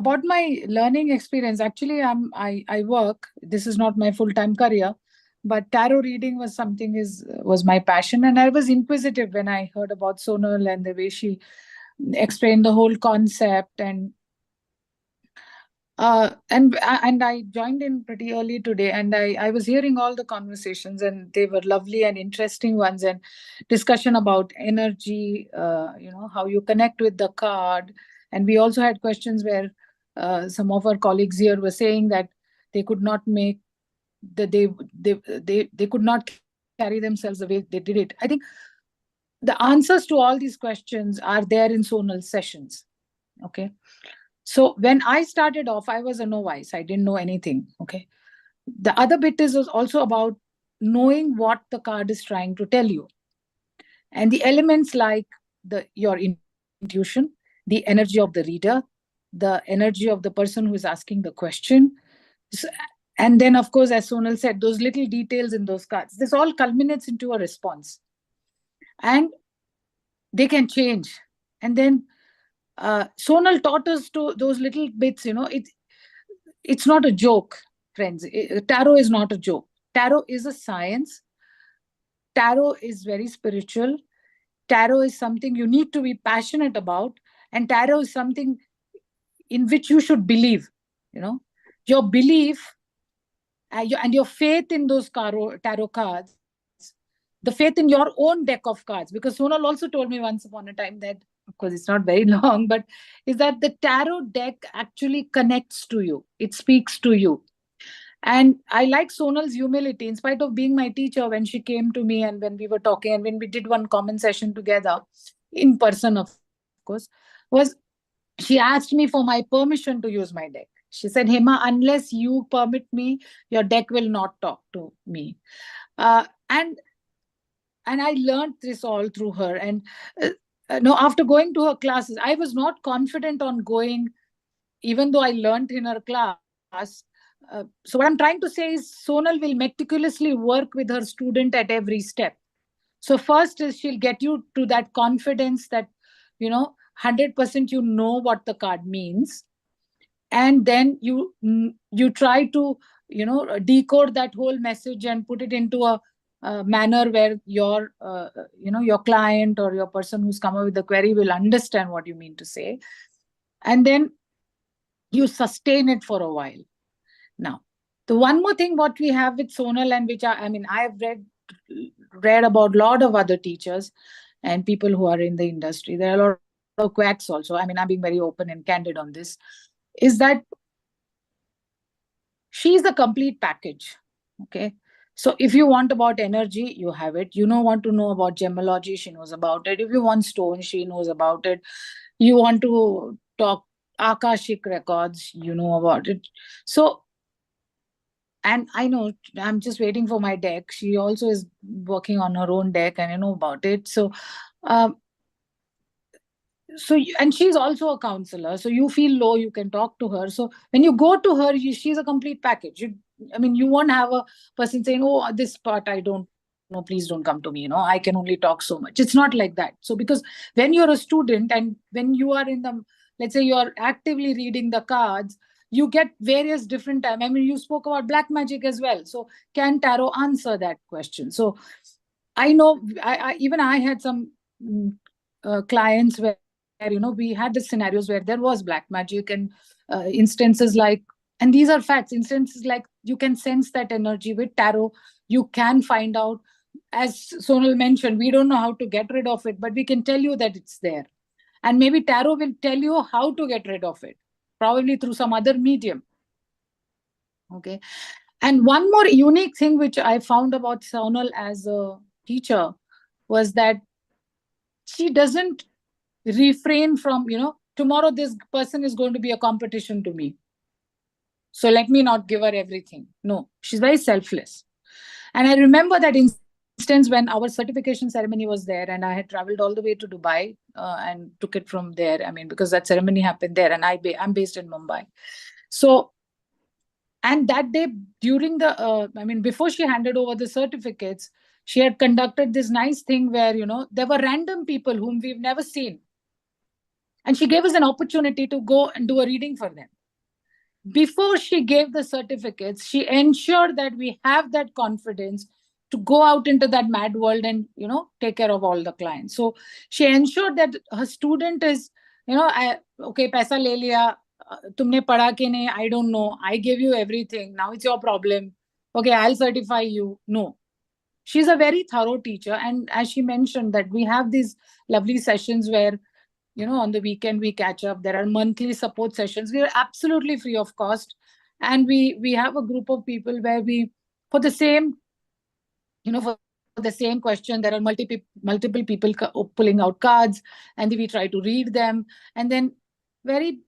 about my learning experience, actually, I work. This is not my full-time career, but tarot reading was my passion, and I was inquisitive when I heard about Sonal and the way she explained the whole concept. And I joined in pretty early today, and I was hearing all the conversations, and they were lovely and interesting ones, and discussion about energy, how you connect with the card. And we also had questions where some of our colleagues here were saying that they could not make that they could not carry themselves the way they did it. I think the answers to all these questions are there in Sonal sessions. Okay. So when I started off, I was a novice. I didn't know anything. Okay. The other bit is also about knowing what the card is trying to tell you. And the elements like your intuition, the energy of the reader, the energy of the person who is asking the question. And then, of course, as Sonal said, those little details in those cards, this all culminates into a response. And they can change. And then Sonal taught us to those little bits, it's not a joke, friends. Tarot is not a joke. Tarot is a science. Tarot is very spiritual. Tarot is something you need to be passionate about. And tarot is something in which you should believe. Your belief and your faith in those tarot cards, the faith in your own deck of cards. Because Sonal also told me once upon a time that, of course, it's not very long, but is that the tarot deck actually connects to you. It speaks to you. And I like Sonal's humility, in spite of being my teacher, when she came to me and when we were talking and when we did one common session together, in person, of course, was she asked me for my permission to use my deck. She said, Hema, unless you permit me, your deck will not talk to me. And I learned this all through her. And after going to her classes, I was not confident on going, even though I learned in her class. So what I'm trying to say is Sonal will meticulously work with her student at every step. So first is she'll get you to that confidence that, 100% you know what the card means. And then you try to, decode that whole message and put it into a manner where your client or your person who's come up with the query will understand what you mean to say. And then you sustain it for a while. Now, the one more thing what we have with Sonal, and which I've read about a lot of other teachers and people who are in the industry. There are a lot of quacks also. I'm being very open and candid on this, is that she's the complete package. Okay. So if you want about energy, you have it. Want to know about gemology, she knows about it. If you want stone, she knows about it. You want to talk Akashic records, you know about it. So, and I know I'm just waiting for my deck. She also is working on her own deck, and I know about it. So, and she's also a counselor. So you feel low, you can talk to her. So when you go to her, she's a complete package. You won't have a person saying, oh, this part I don't know, please don't come to me. I can only talk so much. It's not like that. So because when you're a student and when you are let's say you're actively reading the cards, you get various different time. You spoke about black magic as well. So can tarot answer that question? So I know even I had some clients where, we had the scenarios where there was black magic and instances like, and these are facts, instances like you can sense that energy with tarot. You can find out, as Sonal mentioned, we don't know how to get rid of it, but we can tell you that it's there. And maybe tarot will tell you how to get rid of it, probably through some other medium. Okay. And one more unique thing which I found about Sonal as a teacher was that she doesn't refrain from, tomorrow this person is going to be a competition to me, so let me not give her everything. No, she's very selfless. And I remember that instance when our certification ceremony was there, and I had traveled all the way to Dubai and took it from there. Because that ceremony happened there, and I'm based in Mumbai. So, and that day during the, before she handed over the certificates, she had conducted this nice thing where, there were random people whom we've never seen. And she gave us an opportunity to go and do a reading for them. before she gave the certificates, she ensured that we have that confidence to go out into that mad world and, take care of all the clients. So she ensured that her student is, okay, paisa le liya, tumne padha ke nahi, I don't know, I gave you everything, now it's your problem, okay, I'll certify you. No, she's a very thorough teacher. And as she mentioned, that we have these lovely sessions where, on the weekend we catch up. There are monthly support sessions. We are absolutely free of cost. And we have a group of people where we, for the same, for the same question, there are multiple people pulling out cards, and then we try to read them. And then very,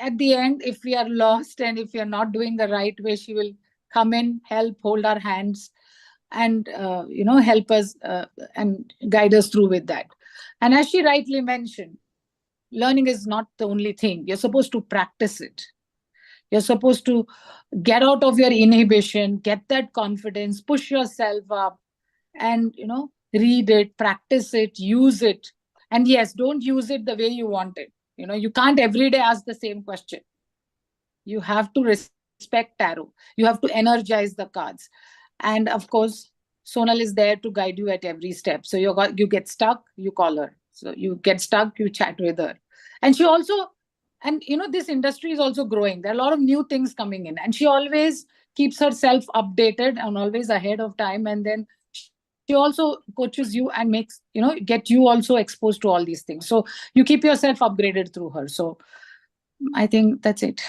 at the end, if we are lost and if we are not doing the right way, she will come in, help, hold our hands, and, help us and guide us through with that. And as she rightly mentioned, learning is not the only thing. You're supposed to practice it. You're supposed to get out of your inhibition, get that confidence, push yourself up, and, read it, practice it, use it. And yes, don't use it the way you want it. You can't every day ask the same question. You have to respect tarot. You have to energize the cards. And of course, Sonal is there to guide you at every step. So you get stuck, you call her. So you get stuck, you chat with her. And she also, and this industry is also growing. There are a lot of new things coming in. And she always keeps herself updated and always ahead of time. And then she also coaches you and makes, get you also exposed to all these things. So you keep yourself upgraded through her. So I think that's it.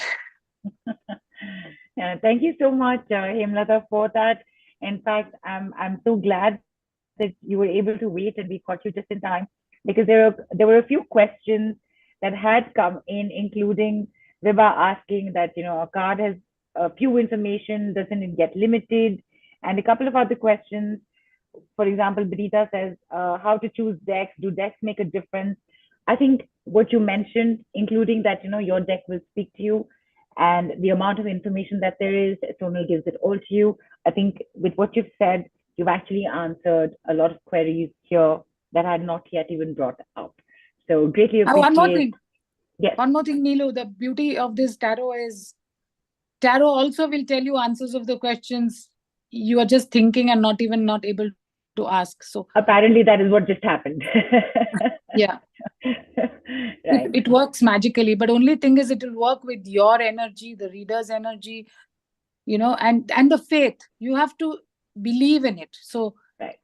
Yeah, thank you so much, Hemlata, for that. In fact, I'm so glad that you were able to wait and we caught you just in time, because there were a few questions that had come in, including Viva asking that, a card has a few information, doesn't it get limited, and a couple of other questions. For example, Brita says, how to choose decks. Do decks make a difference? I think what you mentioned, including that, your deck will speak to you, and the amount of information that there is, Sonal gives it all to you. I think with what you've said, you've actually answered a lot of queries here that I had not yet even brought up. So greatly appreciate. One more thing. Yes. One more thing, Neelu. The beauty of this tarot is tarot also will tell you answers of the questions you are just thinking and not able to ask. So apparently that is what just happened. Yeah. Right. It works magically, but only thing is it will work with your energy, the reader's energy, and the faith. You have to believe in it. So right.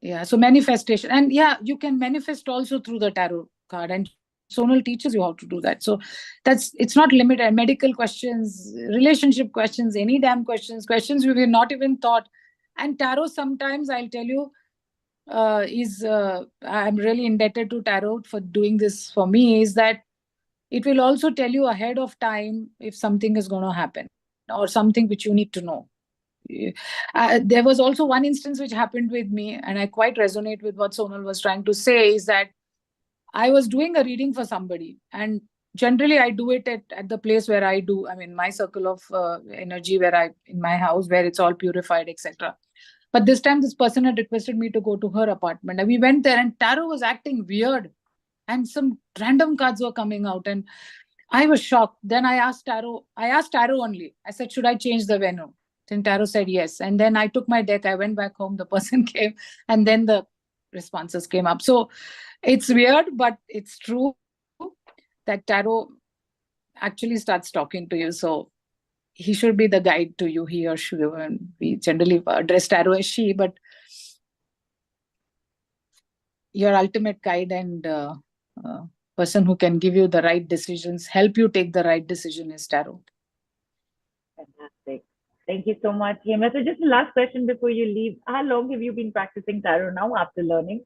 Yeah, so manifestation. And yeah, you can manifest also through the tarot card, and Sonal teaches you how to do that. So it's not limited. Medical questions, relationship questions, any damn questions we have not even thought. And tarot, sometimes I'll tell you, I'm really indebted to tarot for doing this for me, is that it will also tell you ahead of time if something is going to happen or something which you need to know. There was also one instance which happened with me, and I quite resonate with what Sonal was trying to say, is that I was doing a reading for somebody, and generally I do it at the place where I do, I mean, my circle of energy, in my house, where it's all purified, etc. But this time, this person had requested me to go to her apartment, and we went there, and tarot was acting weird, and some random cards were coming out, and I was shocked. Then I asked Tarot only. I said, should I change the venue? Then Tarot said yes. And then I took my deck, I went back home, the person came, and then the responses came up. So it's weird, but it's true that Tarot actually starts talking to you. So he should be the guide to you, he or she. And we generally address Tarot as she, but your ultimate guide and person who can give you the right decisions, help you take the right decision, is Tarot. Fantastic. Thank you so much, Hema. So just the last question before you leave. How long have you been practicing tarot now after learning?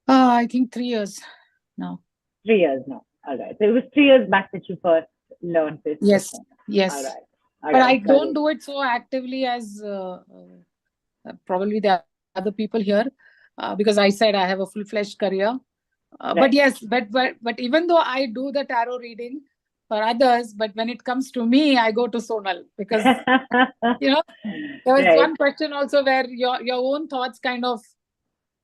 I think 3 years now. 3 years now. All right. So it was 3 years back that you first learned this. Yes. Yes. All right. But I don't do it so actively as probably the other people here, because I said I have a full-fledged career. Right. But yes, but even though I do the tarot reading for others, but when it comes to me, I go to Sonal, because there was Right. one question also where your own thoughts kind of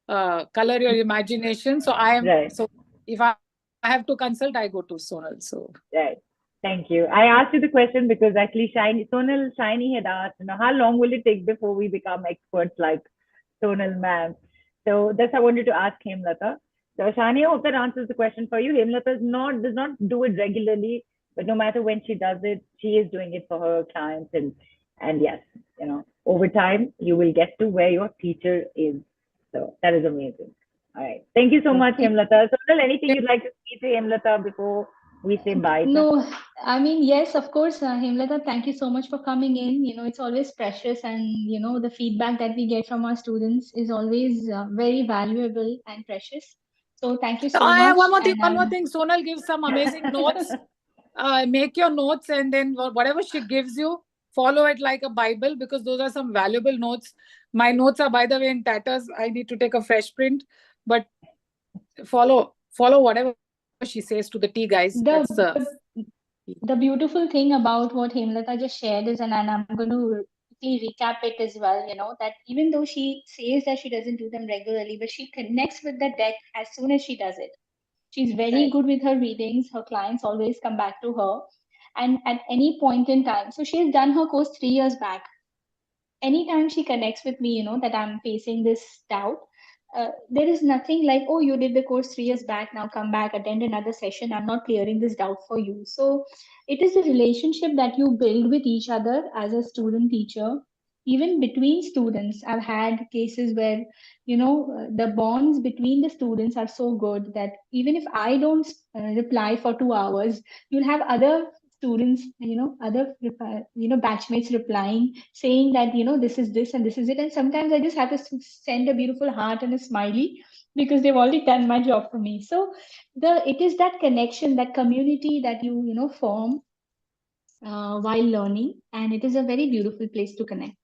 color your imagination. So Right. so if I have to consult, I go to Sonal. So right. Thank you. I asked you the question because actually Sonal Shiny had asked, how long will it take before we become experts like Sonal ma'am? So that's I wanted to ask Hemlata. So Shani, I hope that answers the question for you. Hemlata does not do it regularly, but no matter when she does it, she is doing it for her clients, and yes, over time you will get to where your teacher is. So that is amazing. All right. Thank you so much, Okay. Hemlata. Sonal, anything you'd like to say to Hemlata before we say bye to her? No, I mean, yes, of course, Hemlata, thank you so much for coming in. It's always precious, and the feedback that we get from our students is always very valuable and precious. So thank you so I have much, one more thing. and One more I'm thing. Sonal gives some amazing notes. Make your notes, and then whatever she gives you, follow it like a Bible, because those are some valuable notes. My notes are, by the way, in tatters. I need to take a fresh print, but follow whatever she says to the T, guys. That's the the the beautiful thing about what Hemlata just shared is, and I'm going to quickly recap it as well, that even though she says that she doesn't do them regularly, but she connects with the deck as soon as she does it. She's very Right. good with her readings. Her clients always come back to her. And at any point in time, so she has done her course 3 years back. Anytime she connects with me, that I'm facing this doubt, there is nothing like, oh, you did the course 3 years back, now come back, attend another session. I'm not clearing this doubt for you. So it is a relationship that you build with each other as a student teacher. Even between students, I've had cases where, the bonds between the students are so good that even if I don't reply for 2 hours, you'll have other students, batchmates replying, saying that this is this and this is it. And sometimes I just have to send a beautiful heart and a smiley because they've already done my job for me. So it is that connection, that community that you form while learning, and it is a very beautiful place to connect.